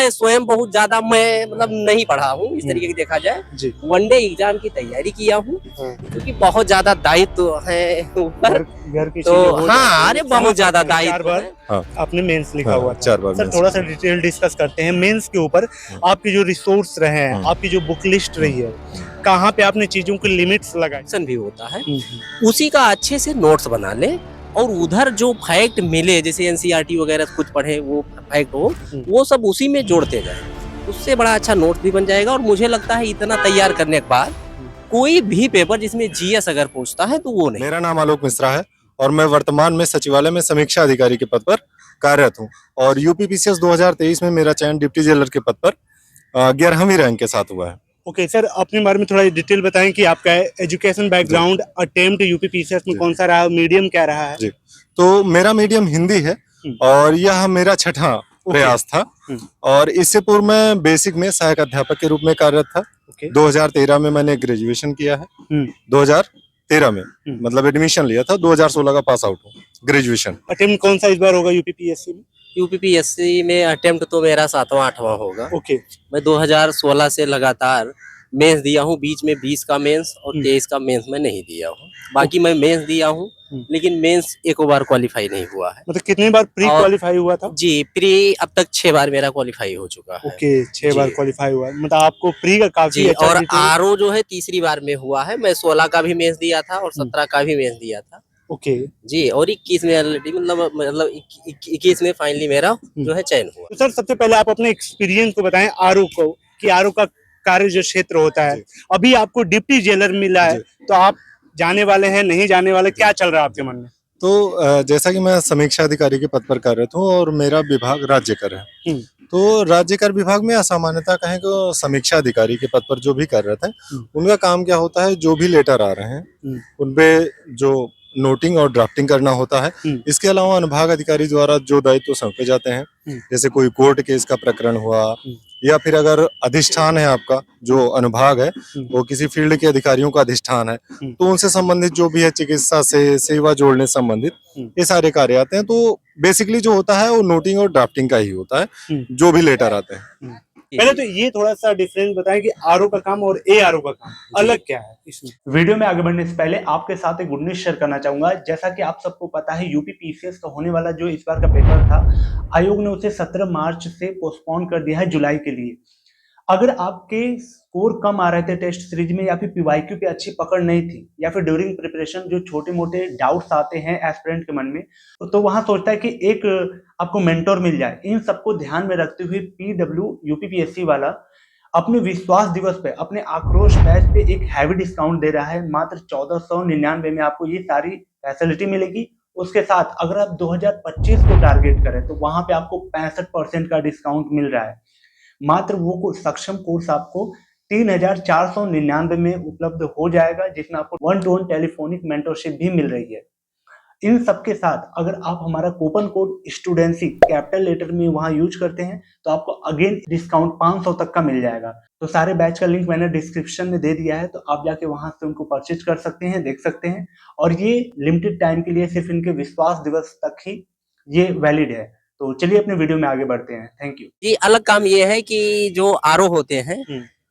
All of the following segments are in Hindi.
मैं स्वयं बहुत ज्यादा मैं मतलब नहीं पढ़ा हूँ इस तरीके की देखा जाए। वनडे एग्जाम की तैयारी किया हूँ क्योंकि बहुत ज्यादा दायित्व है ऊपर। घर की तो चीजें हो हाँ, अरे बहुत ज्यादा 4 दायित्व बार है। आपने मेंस लिखा हुआ था। 4 बार सर थोड़ा सा डिटेल डिस्कस करते हैं मेंस के ऊपर। आपकी जो रिसोर्स रहे हैं, आपकी जो बुक लिस्ट रही है, कहाँ पे आपने चीजों की लिमिट्स लगाई भी होता है, उसी का अच्छे से नोट्स बना ले और उधर जो फैक्ट मिले जैसे एनसीईआरटी वगैरह कुछ पढ़े वो फैक्ट हो वो सब उसी में जोड़ते जाए, उससे बड़ा अच्छा नोट्स भी बन जाएगा। और मुझे लगता है इतना तैयार करने के बाद कोई भी पेपर जिसमें जीएस अगर पूछता है तो वो नहीं। मेरा नाम आलोक मिश्रा है और मैं वर्तमान में सचिवालय में समीक्षा अधिकारी के पद पर कार्यरत हूँ और यूपीपीसीएस 2023 में मेरा चयन डिप्टी जेलर के पद पर 11वीं रैंक के साथ हुआ है। ओके सर, अपने बारे में थोड़ा डिटेल बताएं कि आपका एजुकेशन बैकग्राउंड, अटेम्प्ट यूपीपीसीएस में कौन सा रहा, मीडियम क्या रहा है? जी, तो मेरा मीडियम हिंदी है और यह मेरा छठा प्रयास था और इससे पूर्व मैं बेसिक में सहायक अध्यापक के रूप में कार्यरत था। 2013 में मैंने ग्रेजुएशन किया है। 2013 में मतलब एडमिशन लिया था, 2016 का पास आउट हूँ ग्रेजुएशन। अटेम्प्ट कौन सा इस बार होगा यूपीपीएससी में? यूपीपीएससी में अटेम्प्ट तो मेरा 7वां 8वां होगा। मैं 2016 से लगातार मेंस दिया हूँ, बीच में 20 का मेंस और 23 का मेंस मैं नहीं दिया हूँ। बाकी मैं मेंस दिया हूँ लेकिन मेंस एक बार क्वालिफाई नहीं हुआ है। मतलब कितनी बार प्री क्वालिफाई हुआ था? जी, प्री अब तक 6 बार मेरा क्वालिफाई हो चुका है। ओके, 6 बार क्वालिफाई हुआ, मतलब आपको प्री का काफी अच्छा। और आरओ जो है तीसरी बार में हुआ है। मैं 16 का भी मेंस दिया था और 17 का भी मेंस दिया था। जी, और 21 में मतलब 21 में फाइनली मेरा जो है चयन हुआ। तो सर सबसे पहले आप अपने एक्सपीरियंस को बताएं आरओ को, कि आरओ का कार्य जो क्षेत्र होता है, अभी आपको डिप्टी जेलर मिला है तो आप जाने वाले हैं, नहीं जाने वाले, क्या चल रहा है आपके मन में? तो जैसा कि मैं समीक्षा अधिकारी के पद पर कार्यरत हूँ और मेरा विभाग राज्य कर है, तो राज्य कर विभाग में असामान्यता कहें तो समीक्षा अधिकारी के पद पर जो भी कार्यरत है उनका काम क्या होता है, जो भी लेटर आ रहे हैं उनपे जो नोटिंग और ड्राफ्टिंग करना होता है। इसके अलावा अनुभाग अधिकारी द्वारा जो दायित्व सौंपे जाते हैं, जैसे कोई कोर्ट केस का प्रकरण हुआ या फिर अगर अधिष्ठान है आपका जो अनुभाग है वो किसी फील्ड के अधिकारियों का अधिष्ठान है तो उनसे संबंधित जो भी है चिकित्सा से सेवा जोड़ने संबंधित ये सारे कार्य आते हैं। तो बेसिकली जो होता है वो नोटिंग और ड्राफ्टिंग का ही होता है जो भी लेटर आते हैं। पहले तो ये थोड़ा सा डिफरेंस बताएं कि आरओ का काम और एआरओ का काम अलग क्या है इसमें। वीडियो में आगे बढ़ने से पहले आपके साथ एक गुड न्यूज शेयर करना चाहूंगा। जैसा कि आप सबको पता है यूपीपीसीएस का होने वाला जो इस बार का पेपर था, आयोग ने उसे 17 मार्च से पोस्टपोन कर दिया है जुलाई के लिए। अगर आपके स्कोर कम आ रहे थे टेस्ट सीरीज में या फिर पीवाईक्यू पे अच्छी पकड़ नहीं थी या फिर ड्यूरिंग प्रिपरेशन जो छोटे मोटे डाउट्स आते हैं एस्पिरेंट के मन में, तो वहां सोचता है कि एक आपको मेंटोर मिल जाए। इन सबको ध्यान में रखते हुए पीडब्ल्यू यूपीपीएससी वाला अपने विश्वास दिवस पे, अपने आक्रोश बैच पे एक हैवी डिस्काउंट दे रहा है। मात्र 1499 में आपको ये सारी फैसिलिटी मिलेगी। उसके साथ अगर आप 2025 को टारगेट करें तो वहां पे आपको 65% का डिस्काउंट मिल रहा है। मात्र वो सक्षम कोर्स आपको 3499 में उपलब्ध हो जाएगा, जिसमें आपको 1-to-1 टेलीफोनिक मेंटरशिप भी मिल रही है। इन सबके साथ अगर आप हमारा कूपन कोड स्टूडेंसी कैपिटल लेटर में वहां यूज करते हैं तो आपको अगेन डिस्काउंट 500 तक का मिल जाएगा। तो सारे बैच का लिंक मैंने डिस्क्रिप्शन में दे दिया है, तो आप जाके वहां से उनको परचेज कर सकते हैं, देख सकते हैं। और ये लिमिटेड टाइम के लिए सिर्फ इनके विश्वास दिवस तक ही ये वैलिड है। तो चलिए अपने वीडियो में आगे बढ़ते हैं। थैंक यू जी। अलग काम ये है कि जो आरओ होते हैं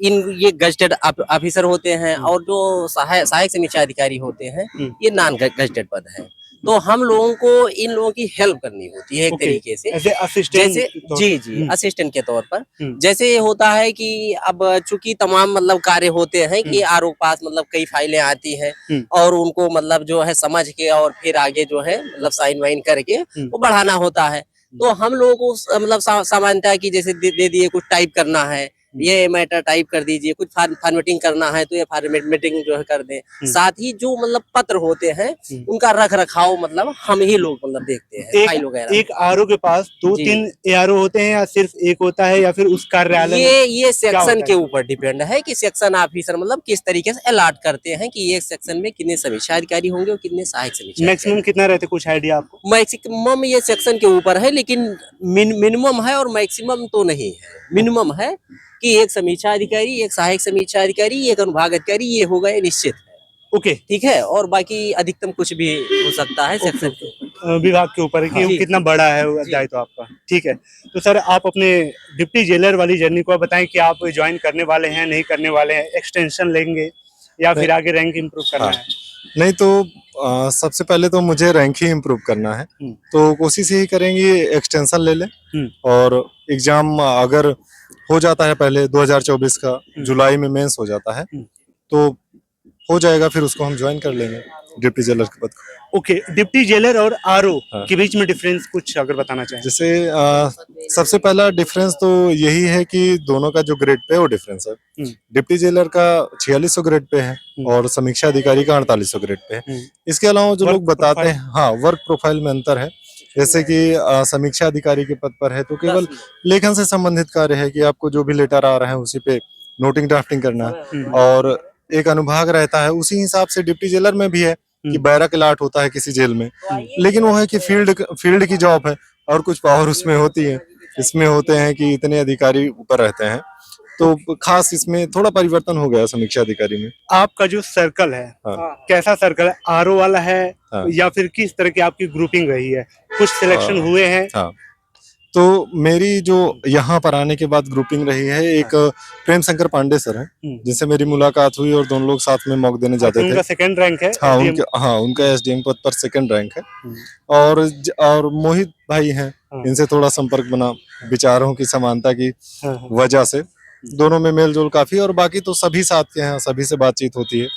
ये गजेटेड ऑफिसर होते हैं और जो सहायक समीक्षा अधिकारी होते हैं ये नॉन गजेटेड पद है। तो हम लोगों को इन लोगों की हेल्प करनी होती है एक तरीके से, जैसे जी असिस्टेंट के तौर पर। जैसे ये होता है कि अब चूंकि तमाम मतलब कार्य होते हैं कि आरओ पास मतलब कई फाइलें आती हैं और उनको मतलब जो है समझ के और फिर आगे जो है मतलब साइन वाइन करके वो बढ़ाना होता है। तो हम लोगों को मतलब सामान्यतः की जैसे दे दिए कुछ टाइप करना है, ये मैटर टाइप कर दीजिए, कुछ फॉर्मेटिंग करना है तो ये फॉर्मेटिंग जो है कर दें। साथ ही जो मतलब पत्र होते हैं उनका रख रखाव मतलब हम ही लोग मतलब देखते हैं फाइल वगैरह। एक आरओ के पास 2-3 एआरओ होते हैं या सिर्फ एक होता है या फिर उस कार्यालय ये सेक्शन के ऊपर डिपेंड है कि सेक्शन ऑफिसर मतलब किस तरीके से अलॉट करते हैं कि एक सेक्शन में कितने समीक्षा अधिकारी होंगे और कितने सहायक समीक्षा। मैक्सिमम कितना रहते, कुछ आइडिया आपको? मैक्सिमम ये सेक्शन के ऊपर है, लेकिन मिनिमम है और मैक्सिमम तो नहीं है। मिनिमम है कि एक समीक्षा अधिकारी, एक सहायक समीक्षा अधिकारी, एक अनुभाग अधिकारी, ये हो गए निश्चित है। ओके ठीक है, और बाकी अधिकतम कुछ भी हो सकता है सेक्शन के। विभाग के ऊपर है कि हाँ। वो कितना बड़ा है वो दायित्व आपका। ठीक है, तो सर आप अपने डिप्टी जेलर वाली जर्नी को बताएं कि आप ज्वाइन करने वाले हैं, नहीं करने वाले हैं, एक्सटेंशन लेंगे या फिर आगे रैंक इम्प्रूव करना हाँ। है? नहीं तो सबसे पहले तो मुझे रैंक ही इम्प्रूव करना है, तो कोशिश यही करेंगे एक्सटेंशन ले लें और एग्जाम अगर हो जाता है पहले 2024 का जुलाई में मेंस हो जाता है तो हो जाएगा, फिर उसको हम ज्वाइन कर लेंगे डिप्टी जेलर के पद को। ओके, डिप्टी जेलर और आरओ हाँ। के बीच में डिफरेंस कुछ अगर बताना चाहें। जैसे सबसे पहला डिफरेंस तो यही है कि दोनों का जो ग्रेड पे है वो डिफरेंस है। डिप्टी जेलर का 4600 ग्रेड पे है और समीक्षा अधिकारी का 4800 ग्रेड पे है। इसके अलावा जो लोग बताते हैं, हाँ, वर्क प्रोफाइल में अंतर है। जैसे कि समीक्षा अधिकारी के पद पर है तो केवल लेखन से संबंधित कार्य है कि आपको जो भी लेटर आ रहा है उसी पे नोटिंग ड्राफ्टिंग करना है और एक अनुभाग रहता है। उसी हिसाब से डिप्टी जेलर में भी है कि बैरक अलाट होता है किसी जेल में, लेकिन वो है कि फील्ड की जॉब है और कुछ पावर उसमें होती है। इसमें होते हैं कि इतने अधिकारी ऊपर रहते हैं, तो खास इसमें थोड़ा परिवर्तन हो गया समीक्षा अधिकारी में। आपका जो सर्कल है, हाँ। कैसा सर्कल है? आरओ वाला है हाँ। या फिर किस तरह की आपकी ग्रुपिंग रही है? कुछ सिलेक्शन हुए हैं? हाँ, तो मेरी जो यहाँ पर आने के बाद ग्रुपिंग रही है, एक प्रेम शंकर पांडे सर है जिनसे मेरी मुलाकात हुई और दोनों लोग साथ में मॉक देने जाते थे। उनका सेकंड रैंक है? हाँ, उनका एसडीएम पद पर सेकंड रैंक है। और मोहित भाई हैं, इनसे थोड़ा संपर्क बना विचारों की समानता की वजह से। दोनों में मेल जोल काफी, और बाकी तो सभी साथ के हैं, सभी से बातचीत होती है।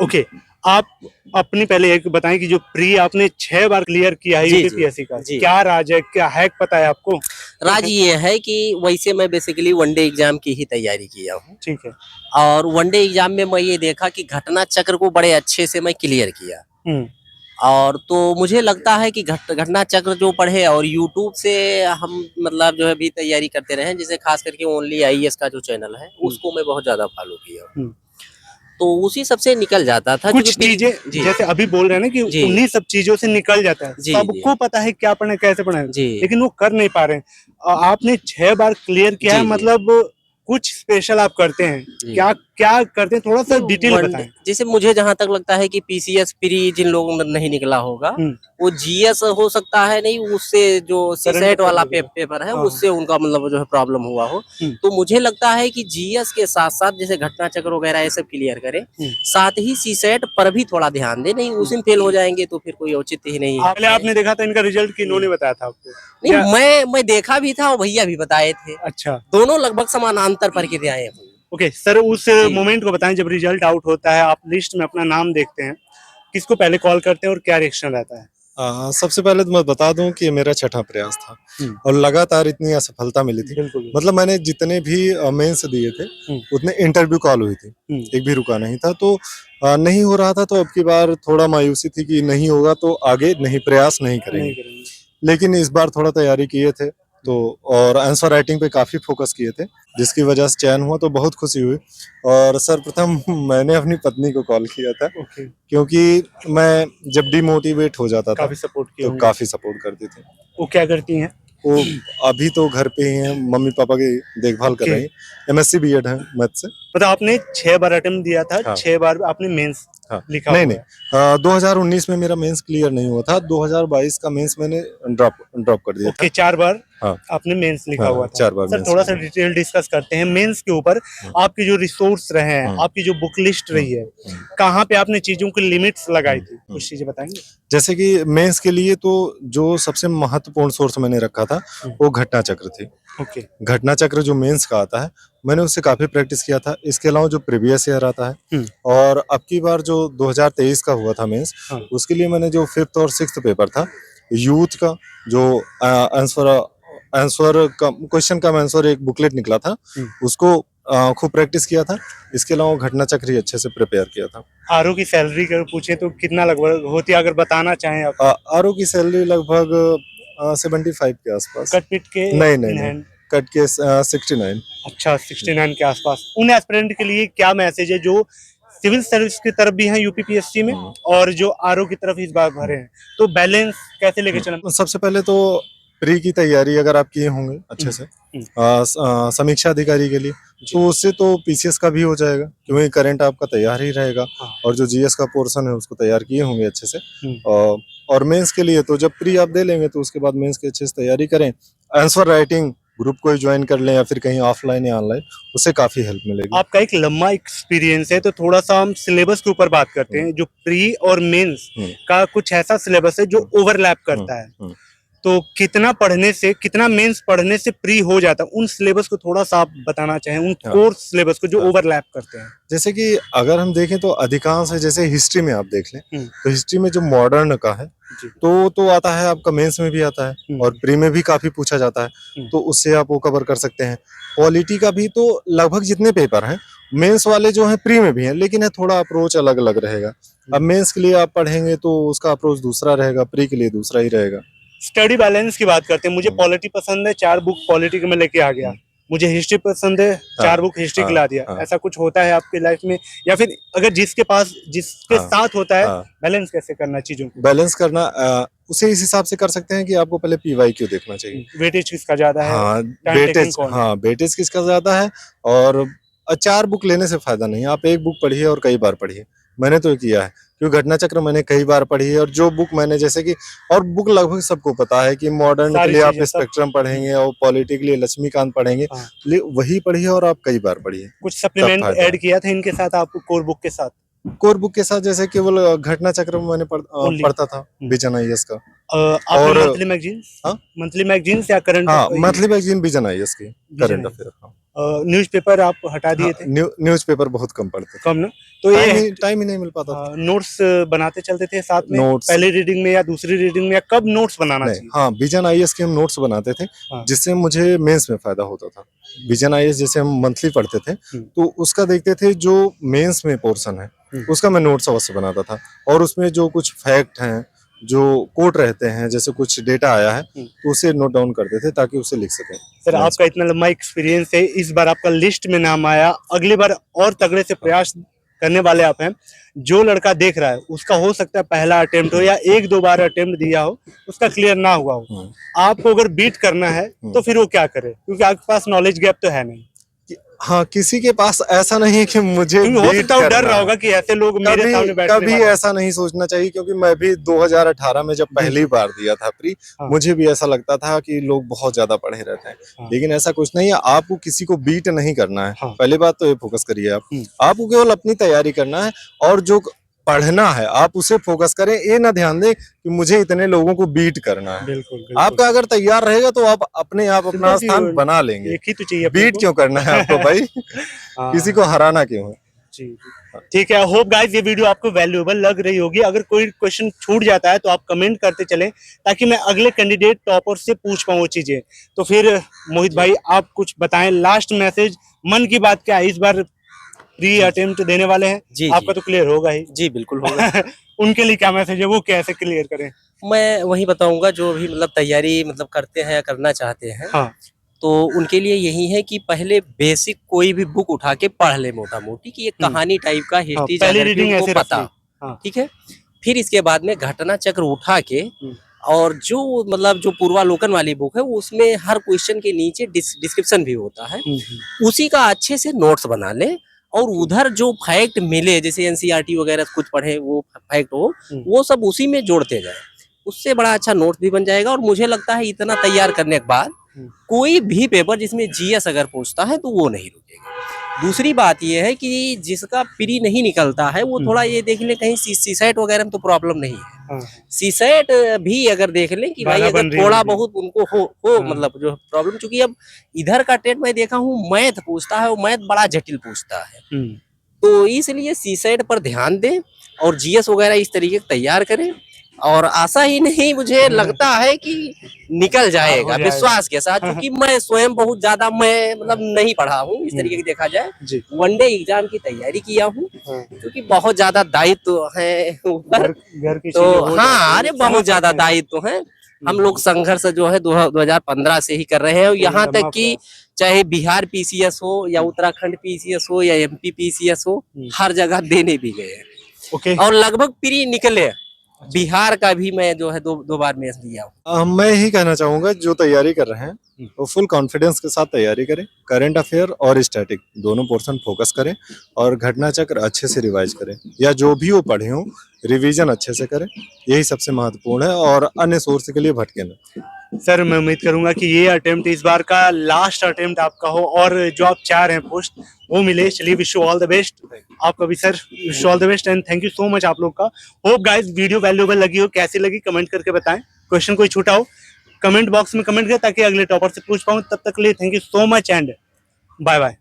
ओके, आप अपनी पहले एक बताएं कि जो प्री आपने 6 बार क्लियर किया है यूपीपीएससी का, क्या राज है, क्या हैक पता है आपको? राज ये है कि वैसे मैं बेसिकली वनडे एग्जाम की ही तैयारी किया हूँ। ठीक है। और वनडे एग्जाम में मैं ये देखा कि घटना चक्र को बड़े अच्छे से मैं क्लियर किया। और तो मुझे लगता है कि घटना चक्र जो पढ़े और यूट्यूब से हम मतलब जो है भी तैयारी करते रहे, जैसे खास करके ओनली आईएएस का जो चैनल है उसको मैं बहुत ज्यादा फॉलो किया, तो उसी सबसे निकल जाता था। कुछ चीजें जैसे अभी बोल रहे हैं ना कि उन्हीं सब चीजों से निकल जाता है, सबको पता है क्या पढ़ना कैसे पढ़ना है, लेकिन वो कर नहीं पा रहे हैं। आपने 6 बार क्लियर किया है, मतलब कुछ स्पेशल आप करते हैं, क्या क्या करते हैं, थोड़ा सा डिटेल बताएं। जैसे मुझे जहां तक लगता है कि पीसीएस प्री जिन लोगों में नहीं निकला होगा वो जीएस हो सकता है, नहीं उससे जो सीसेट वाला पेपर है उससे उनका मतलब जो है प्रॉब्लम हुआ हो। तो मुझे लगता है कि जीएस के साथ साथ जैसे घटना चक्र वगैरह ये सब क्लियर करें, साथ ही सीसेट पर भी थोड़ा ध्यान दे, नहीं उसी में फेल हो जाएंगे तो फिर कोई औचित्य ही नहीं है। पहले आपने देखा था इनका रिजल्ट कि इन्होंने बताया था आपको? नहीं, मैं देखा भी था और भैया भी बताए थे। अच्छा, दोनों लगभग समानांतर पर के आए हैं। ओके सर, उस मोमेंट को बताएं जब रिजल्ट आउट होता है, आप लिस्ट में अपना नाम देखते हैं, किसको पहले कॉल करते हैं और क्या रिएक्शन रहता है? सबसे पहले तो मैं बता दूं कि मेरा छठा प्रयास था और लगातार इतनी असफलता मिली थी। मतलब मैंने जितने भी मेंस दिए थे उतने इंटरव्यू कॉल हुई थी, एक भी रुका नहीं था, तो नहीं हो रहा था। तो अब की बार थोड़ा मायूसी थी कि नहीं होगा तो आगे नहीं प्रयास नहीं करेंगे। लेकिन इस बार थोड़ा तैयारी किए थे तो, और आंसर राइटिंग पे काफी फोकस किए थे, जिसकी वजह से चयन हुआ, तो बहुत खुशी हुई। और सर्वप्रथम मैंने अपनी पत्नी को कॉल किया था, क्योंकि मैं जब डिमोटिवेट हो जाता था काफी सपोर्ट किया, तो काफी सपोर्ट करती थी। वो क्या करती हैं? वो अभी तो घर पे ही हैं, मम्मी पापा की देखभाल कर रही हैं। एमएससी बीएड है मैथ से। मतलब आपने 6 बार अटेम्प्ट दिया था, 6 बार आपने मेंस लिखा? नहीं, 2019 में मेरा मेंस क्लियर नहीं हुआ था, 2022 का मेंस मैंने ड्रॉप कर दिया था। 4 बार आपने मेंस लिखा हुआ था। 4 बार। सर थोड़ा सा डिटेल डिस्कस करते हैं मेंस के ऊपर। आपकी जो रिसोर्स रहे हैं, आपकी जो बुक लिस्ट रही है, कहाँ पे आपने चीजों की लिमिट्स लगाई थी, कुछ चीजें बताएंगे? जैसे कि मेंस के लिए तो जो सबसे महत्वपूर्ण सोर्स मैंने रखा था वो घटना चक्र थी। घटना चक्र जो मेंस का आता है, मैंने उससे काफी प्रैक्टिस किया था। इसके अलावा जो प्रीवियस ईयर आता है और अब की बार जो 2023 का हुआ था मेंस, उसके लिए मैंने जो 5th और 6th पेपर था, यूथ का जो आंसर क्वेश्चन का आंसर एक बुकलेट निकला था, उसको खूब प्रैक्टिस किया था। इसके अलावा घटना चक्र ही अच्छे से प्रिपेयर किया था। आरओ की सैलरी अगर पूछे तो कितना लगभग होती है, अगर बताना चाहें आप? आरओ की सैलरी लगभग 75 के आसपास। कट पिट के? नहीं, कट के 69। अच्छा, 69 के आसपास। उन एस्पिरेंट के लिए क्या मैसेज है जो सिविल सर्विस की तरफ भी हैं यूपीपीएससी में और जो आरओ की तरफ इस बार भरे हैं, तो बैलेंस कैसे लेके चलना? सबसे पहले तो प्री की तैयारी अगर आप किए होंगे अच्छे से समीक्षा अधिकारी के लिए, तो उससे तो पीसीएस का भी हो जाएगा, क्योंकि करंट आपका तैयार ही रहेगा। और जो जीएस का पोर्शन है उसको तैयार किए होंगे अच्छे से। और मेंस के लिए तो जब प्री आप दे लेंगे तो उसके बाद मेंस की अच्छे से तैयारी करें, आंसर राइटिंग ग्रुप को ज्वाइन कर लें या फिर कहीं ऑफलाइन या ऑनलाइन, उससे काफी हेल्प मिलेगी। आपका एक लंबा एक्सपीरियंस है, तो थोड़ा सा हम सिलेबस के ऊपर बात करते हैं। जो प्री और मेंस का कुछ ऐसा सिलेबस है जो ओवरलैप करता है, तो कितना पढ़ने से, कितना मेंस पढ़ने से प्री हो जाता है, उन सिलेबस को थोड़ा सा आप बताना चाहें, उन कोर्स सिलेबस को जो ओवरलैप करते हैं। जैसे कि अगर हम देखें तो अधिकांश है, जैसे हिस्ट्री में आप देख लें तो हिस्ट्री में जो मॉडर्न का है तो आता है आपका मेंस में भी आता है और प्री में भी काफी पूछा जाता है, तो उससे आप वो कवर कर सकते हैं। पॉलिटी का भी तो लगभग जितने पेपर हैं मेंस वाले जो हैं प्री में भी हैं, लेकिन है थोड़ा अप्रोच अलग अलग रहेगा। अब मेंस के लिए आप पढ़ेंगे तो उसका अप्रोच दूसरा रहेगा, प्री के लिए दूसरा ही रहेगा। स्टडी बैलेंस की बात करते हैं। मुझे पॉलिटी पसंद है, 4 बुक पॉलिटी के मैं लेके आ गया। मुझे हिस्ट्री पसंद है, 4 बुक हिस्ट्री की ला दिया। ऐसा कुछ होता है आपके लाइफ में, या फिर अगर जिसके साथ होता है, बैलेंस कैसे करना चीजों को? बैलेंस करना उसे इस हिसाब से कर सकते हैं कि आपको पहले PYQ देखना चाहिए, वेटेज किसका ज्यादा है। वेटेज किसका ज्यादा है। और 4 बुक लेने से फायदा नहीं, आप एक बुक पढ़िए और कई बार पढ़िए। मैंने तो किया है, क्योंकि घटना चक्र मैंने कई बार पढ़ी है, और जो बुक मैंने जैसे कि, और बुक लगभग सबको पता है कि मॉडर्न के लिए आप स्पेक्ट्रम पढ़ेंगे और पॉलिटी के लिए लक्ष्मीकांत पढ़ेंगे, वही पढ़िए और आप कई बार पढ़िए। कुछ सप्लीमेंट ऐड किया था इनके साथ आपको कोर बुक के साथ? कोर बुक के साथ जैसे केवल घटना चक्र मैंने पढ़ता था विजन IAS का। और मंथली मैगजीन्स या current? Monthly magazine vision IAS की, करंट अफेयर। न्यूज़पेपर आप हटा दिए थे? न्यूज़पेपर बहुत कम पढ़ते थे। कम ना, तो ये टाइम ही नहीं मिल पाता था। नोट्स बनाते चलते थे साथ में, पहली रीडिंग में या दूसरी रीडिंग में, या कब नोट्स बनाना चाहिए? हाँ, विजन IAS के हम नोट्स बनाते थे, जिससे मुझे मेंस में फायदा होता था। विजन IAS जैसे हम मंथली पढ़ते थे तो उसका देखते थे, जो मेंस में पोर्शन है उसका मैं नोट्स अवश्य बनाता था, और उसमें जो कुछ फैक्ट हैं, जो कोट रहते हैं, जैसे कुछ डेटा आया है तो उसे नोट डाउन करते थे ताकि उसे लिख सकें। सर, आपका इतना लंबा एक्सपीरियंस है, इस बार आपका लिस्ट में नाम आया, अगली बार और तगड़े से प्रयास करने वाले आप हैं। जो लड़का देख रहा है उसका हो सकता है पहला अटेम्प्ट हो या 1-2 बार अटेम्प्ट दिया हो, उसका क्लियर ना हुआ हो, आपको अगर बीट करना है तो फिर वो क्या करे, क्योंकि आपके पास नॉलेज गैप तो है नहीं। हाँ, किसी के पास ऐसा नहीं है कि मुझे हो सकता है डर रहा होगा कि ऐसे लोग मेरे सामने बैठने कभी ऐसा नहीं सोचना चाहिए, क्योंकि मैं भी 2018 में जब पहली बार दिया था प्री, मुझे भी ऐसा लगता था कि लोग बहुत ज्यादा पढ़े रहते हैं, लेकिन ऐसा कुछ नहीं है। आपको किसी को बीट नहीं करना है, पहली बात तो ये फोकस करिए आपको केवल अपनी तैयारी करना है, और जो पढ़ना है आप उसे फोकस करें। ये ना ध्यान दें कि मुझे इतने लोगों को बीट करना है। बिल्कुल। आपका अगर तैयार रहेगा तो आप अपने आप अपना स्थान बना लेंगे। एक ही तो चाहिए, बीट क्यों करना है आपको भाई? किसी को हराना क्यों है? जी, ठीक है। होप गाइस ये वीडियो आपको वैल्यूएबल लग रही होगी। अगर कोई क्वेश्चन छूट जाता है तो आप कमेंट करते चलें, ताकि मैं अगले कैंडिडेट टॉपर से पूछ पाऊँ वो चीजें। तो फिर मोहित भाई, आप कुछ बताएं, लास्ट मैसेज, मन की बात क्या है? इस बार प्री अटेम्प्ट देने वाले हैं जी, आपका तो क्लियर होगा ही। जी बिल्कुल होगा। उनके लिए क्या मैसेज है, वो कैसे क्लियर करें? मैं वही बताऊंगा, जो भी मतलब तैयारी मतलब करते हैं या करना चाहते हैं, तो उनके लिए यही है कि पहले बेसिक कोई भी बुक उठा के पढ़ ले, मोटा मोटी, कि ये कहानी टाइप का हिस्ट्री को पता, ठीक है। फिर इसके बाद में घटना चक्र उठा के, और जो मतलब जो पूर्वालोकन वाली बुक है उसमें हर क्वेश्चन के नीचे डिस्क्रिप्शन भी होता है, उसी का अच्छे से नोट्स बना ले, और उधर जो फैक्ट मिले, जैसे NCERT वगैरह कुछ पढ़े, वो फैक्ट हो, वो सब उसी में जोड़ते जाए, उससे बड़ा अच्छा नोट्स भी बन जाएगा। और मुझे लगता है इतना तैयार करने के बाद कोई भी पेपर जिसमें GS अगर पूछता है तो वो नहीं रुकेगा। दूसरी बात ये है कि जिसका प्री नहीं निकलता है वो थोड़ा ये देख ले, कहीं CSET वगैरह में तो प्रॉब्लम नहीं है। CSET भी अगर देख ले कि भाई अगर थोड़ा बहुत उनको हो मतलब जो प्रॉब्लम, चूंकि अब इधर का टेट मैं देखा हूँ मैथ पूछता है, वो मैथ बड़ा जटिल पूछता है, तो इसलिए CSET पर ध्यान दें और GS वगैरह इस तरीके से तैयार करें, और आशा ही नहीं, मुझे लगता है कि निकल जाएगा विश्वास के साथ, क्योंकि मैं स्वयं बहुत ज्यादा मैं मतलब नहीं पढ़ा हूँ इस तरीके से देखा जाए। वनडे एग्जाम की तैयारी किया हूँ, क्योंकि बहुत ज्यादा दायित्व है ऊपर, तो हाँ, अरे बहुत ज्यादा दायित्व है। हम लोग संघर्ष जो है 2015 से ही कर रहे हैं, यहाँ तक कि चाहे बिहार PCS हो या उत्तराखंड PCS हो या MP PCS हो, हर जगह देने भी गए हैं, और लगभग प्री निकले, बिहार का भी मैं जो है दो बार मैच दिया हूँ। मैं यही कहना चाहूंगा जो तैयारी कर रहे हैं वो फुल कॉन्फिडेंस के साथ तैयारी करें, करंट अफेयर और स्टैटिक दोनों पोर्शन फोकस करें और घटना चक्र अच्छे से रिवाइज करें, या जो भी वो पढ़े हो रिवीजन अच्छे से करें, यही सबसे महत्वपूर्ण है और अन्य सोर्स के लिए भटके ना। सर मैं उम्मीद करूंगा कि ये अटेम्प्ट इस बार का लास्ट अटेम्प्ट आपका हो और जो आप चाह रहे हैं पोस्ट वो मिले। चलिए wish you all the best आपका भी sir, wish you all the best and thank you so much आप लोग का। होप गाइस वीडियो वैल्यूएबल लगी हो, कैसी लगी कमेंट करके बताएं, क्वेश्चन कोई छूटा हो कमेंट बॉक्स में कमेंट करें ताकि अगले टॉपर से पूछ पाऊं। तब तक के लिए thank you so much and bye bye.